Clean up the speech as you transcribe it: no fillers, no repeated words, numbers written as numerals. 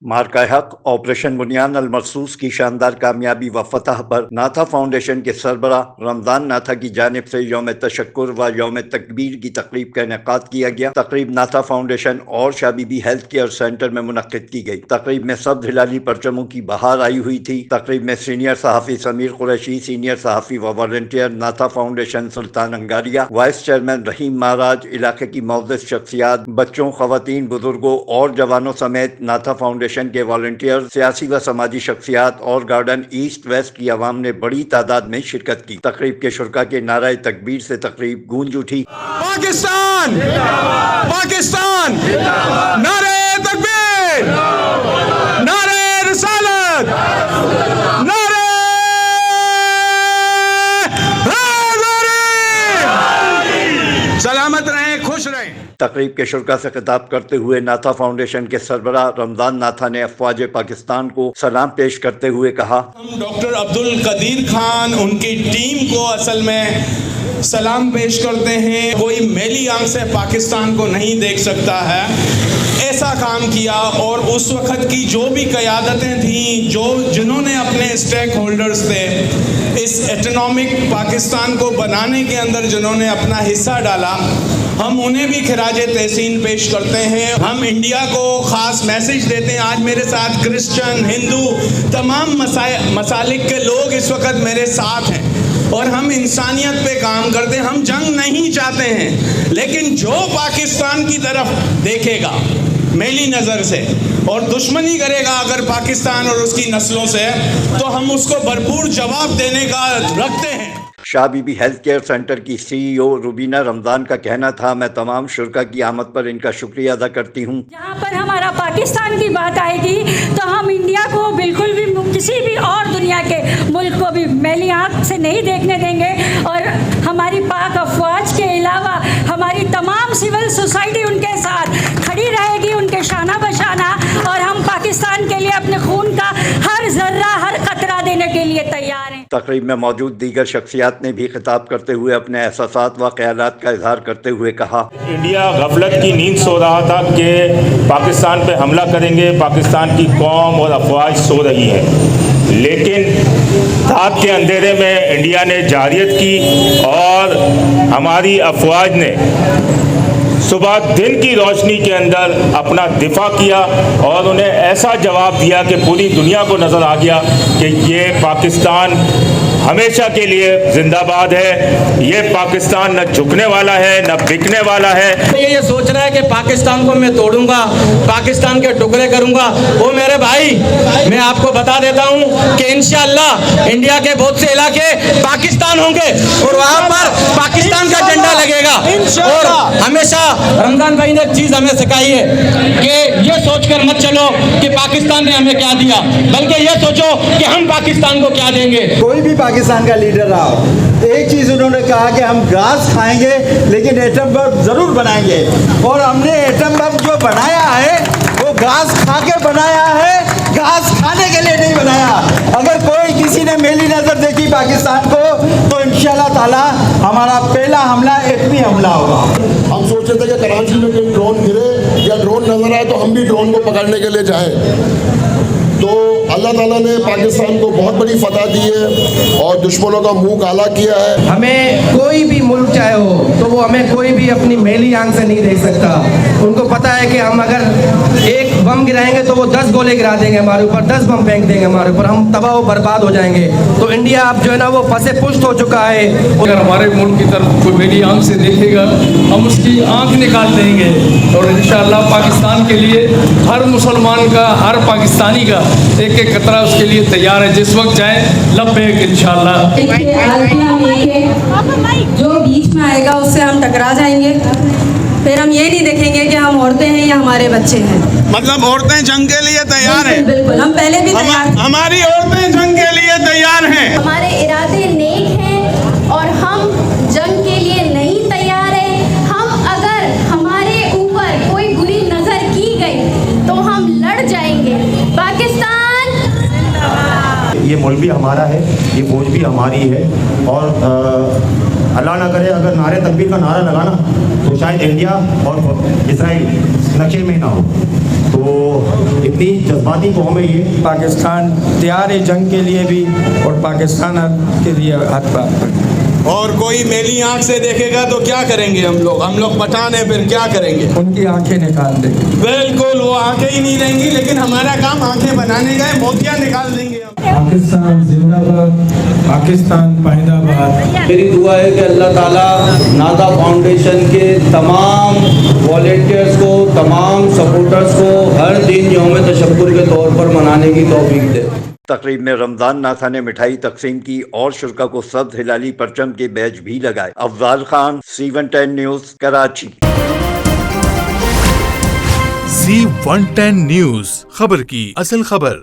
مارکہ حق آپریشن بنیان المرصوص کی شاندار کامیابی و فتح پر ناتھا فاؤنڈیشن کے سربراہ رمضان ناتھا کی جانب سے یوم تشکر و یوم تکبیر کی تقریب کا انعقاد کیا گیا۔ تقریب ناتھا فاؤنڈیشن اور Shah Bibi health care centre میں منعقد کی گئی۔ تقریب میں سبز ہلالی پرچموں کی بہار آئی ہوئی تھی۔ تقریب میں سینئر صحافی سمیر قریشی، سینئر صحافی و والنٹیئر ناتھا فاؤنڈیشن سلطان انگاریہ، وائس چیئرمین رحیم مہاراج، علاقے کی معزز شخصیات، بچوں، خواتین، بزرگوں اور جوانوں سمیت ناتھا فاؤنڈیشن کے والنٹیئر، سیاسی و سماجی شخصیات اور گارڈن ایسٹ ویسٹ کی عوام نے بڑی تعداد میں شرکت کی۔ تقریب کے شرکاء کے نعرہ تکبیر سے تقریب گونج اٹھی۔ پاکستان پاکستان، نعرہ تکبیر، نعرہ رسالت، نعرہ حیدری، سلامت رہیں، خوش رہیں۔ تقریب کے شرکاء سے خطاب کرتے ہوئے ناتھا فاؤنڈیشن کے سربراہ رمضان ناتھا نے افواج پاکستان کو سلام پیش کرتے ہوئے کہا، ہم ڈاکٹر عبدالقدیر خان ان کی ٹیم کو اصل میں سلام پیش کرتے ہیں۔ کوئی میلی آنکھ سے پاکستان کو نہیں دیکھ سکتا ہے، ایسا کام کیا۔ اور اس وقت کی جو بھی قیادتیں تھیں، جنہوں نے اپنے اسٹیک ہولڈرز تھے، اس اکنامک پاکستان کو بنانے کے اندر جنہوں نے اپنا حصہ ڈالا، ہم انہیں بھی خراج تحسین پیش کرتے ہیں۔ ہم انڈیا کو خاص میسج دیتے ہیں۔ آج میرے ساتھ کرسچن، ہندو، تمام مسالک کے لوگ اس وقت میرے ساتھ ہیں اور ہم انسانیت پہ کام کرتے ہیں۔ ہم جنگ نہیں چاہتے ہیں، لیکن جو پاکستان کی طرف دیکھے گا میلی نظر سے اور دشمنی کرے گا اگر پاکستان اور اس کی نسلوں سے، تو ہم اس کو بھرپور جواب دینے کا رکھتے ہیں۔ Shah Bibi health care centre کی سی ای او روبینہ رمضان کا کہنا تھا، میں تمام شرکاء کی آمد پر ان کا شکریہ ادا کرتی ہوں۔ جہاں پر ہمارا پاکستان کی بات آئے گی تو ہم انڈیا کو بالکل بھی کسی بھی اور دنیا کے ملک کو بھی میلی آنکھ سے نہیں دیکھنے دیں گے، اور ہماری پاک افواج کے علاوہ ہماری تمام سول سوسائٹی ان کے ساتھ کھڑی رہے گی، ان کے شانہ بشانہ، اور ہم پاکستان کے لیے اپنے خون کا ہر ذرہ، ہر قطرہ دینے کے لیے تیار ہیں۔ تقریب میں موجود دیگر شخصیات نے بھی خطاب کرتے ہوئے اپنے احساسات و خیالات کا اظہار کرتے ہوئے کہا، انڈیا غفلت کی نیند سو رہا تھا کہ پاکستان پہ حملہ کریں گے، پاکستان کی قوم اور افواج سو رہی ہے، لیکن رات کے اندھیرے میں انڈیا نے جارحیت کی اور ہماری افواج نے صبح دن کی روشنی کے اندر اپنا دفاع کیا اور انہیں ایسا جواب دیا کہ پوری دنیا کو نظر آ گیا کہ یہ پاکستان ہمیشہ کے لیے زندہ باد ہے، یہ پاکستان نہ جھکنے والا ہے نہ بکنے والا ہے۔ یہ سوچ رہا ہے کہ پاکستان کو میں توڑوں گا، پاکستان کے ٹکڑے کروں گا، وہ میرے بھائی میں آپ کو بتا دیتا ہوں کہ انشاءاللہ انڈیا کے بہت سے علاقے پاکستان ہوں گے اور وہاں پر پاکستان کا جھنڈا لگے گا۔ اور ہمیشہ رمضان بھائی نے ایک چیز ہمیں سکھائی ہے کہ یہ سوچ کر مت چلو کہ پاکستان نے ہمیں کیا دیا، بلکہ یہ سوچو کہ ہم پاکستان کو کیا دیں گے۔ کوئی بھی پاکستان کا لیڈر رہا ہو، ایک چیز انہوں نے کہا کہ ہم گھاس کھائیں گے لیکن ایٹم بم ضرور بنائیں گے، اور ہم نے ایٹم بم جو بنایا ہے وہ گھاس کھا کے بنایا ہے، گھاس کھانے کے لیے نہیں بنایا۔ اگر کوئی کسی نے میلی نظر دیکھی پاکستان کو تو انشاءاللہ تعالی ہمارا پہلا حملہ ایٹمی حملہ ہوگا۔ ہم سوچ رہے تھے کہ کراچی میں کہیں ڈرون گرے یا ڈرون نظر آئے تو ہم بھی ڈرون کو پکڑنے کے لیے جائیں، تو اللہ تعالیٰ نے پاکستان کو بہت بڑی فتح دی ہے اور دشمنوں کا منہ کالا کیا ہے۔ ہمیں کوئی بھی ملک چاہے ہو تو وہ ہمیں کوئی بھی اپنی میلی آنکھ سے نہیں دیکھ سکتا۔ ان کو پتہ ہے کہ ہم اگر ایک بم گرائیں گے تو وہ 10 گولے گرا دیں گے ہمارے اوپر، 10 بم پھینک دیں گے ہمارے اوپر، ہم تباہ و برباد ہو جائیں گے۔ تو انڈیا اب جو ہے نا وہ پسے پشت ہو چکا ہے۔ اگر ہمارے ملک کی طرف کوئی میلی آنکھ سے دیکھے گا ہم اس کی آنکھ نکال دیں گے، اور انشاءاللہ پاکستان کے لیے ہر مسلمان کا، ہر پاکستانی کا ایک ایک قطرہ اس کے لیے تیار ہے۔ جس وقت جائیں لبیک انشاءاللہ۔ جو بیچ میں آئے گا اس سے ہم ٹکرا جائیں گے، پھر ہم یہ نہیں دیکھیں گے کہ ہم عورتیں ہیں یا ہمارے بچے ہیں۔ مطلب عورتیں جنگ کے لیے تیار ہیں؟ بالکل، ہم پہلے بھی تیار ہیں، ہماری عورتیں جنگ کے لیے تیار ہیں۔ ہمارے ارادے نیک ہیں اور ہم جنگ کے لیے نہیں تیار ہیں۔ ہم اگر ہمارے اوپر کوئی بری نظر کی گئی تو ہم لڑ جائیں گے۔ پاکستان یہ ملک بھی ہمارا ہے، یہ فوج بھی ہماری ہے، اور اللہ نہ کرے اگر نعرے تکبیر کا نعرہ لگانا تو شاید انڈیا اور اسرائیل نقشے میں نہ ہو. تو اتنی جذباتی قوم ہے یہ. پاکستان تیار ہے جنگ کے لیے بھی اور پاکستان کے لیے ہاتھ پہ. اور کوئی میلی آنکھ سے دیکھے گا تو کیا کریں گے ہم لوگ پٹھان ہیں, پھر کیا کریں گے؟ ان کی آنکھیں نکال دیں گے. بالکل وہ آنکھیں ہی نہیں رہیں گی, لیکن ہمارا کام آنکھیں بنانے کا ہے, موتیاں نکال دیں گے ہم. پاکستان زندہ باد, پاکستان پائندہ باد. میری دعا ہے کہ اللہ تعالیٰ نادا فاؤنڈیشن کے تمام والنٹیئرز کو, تمام سپورٹرز کو ہر دن یوم تشکر کے طور پر منانے کی توفیق دے. تقریب میں رمضان ناتھا نے مٹھائی تقسیم کی اور شرکا کو سبز ہلالی پرچم کے بیج بھی لگائے. Afzal Khan, C110 news, Karachi. C110 news, خبر کی اصل خبر.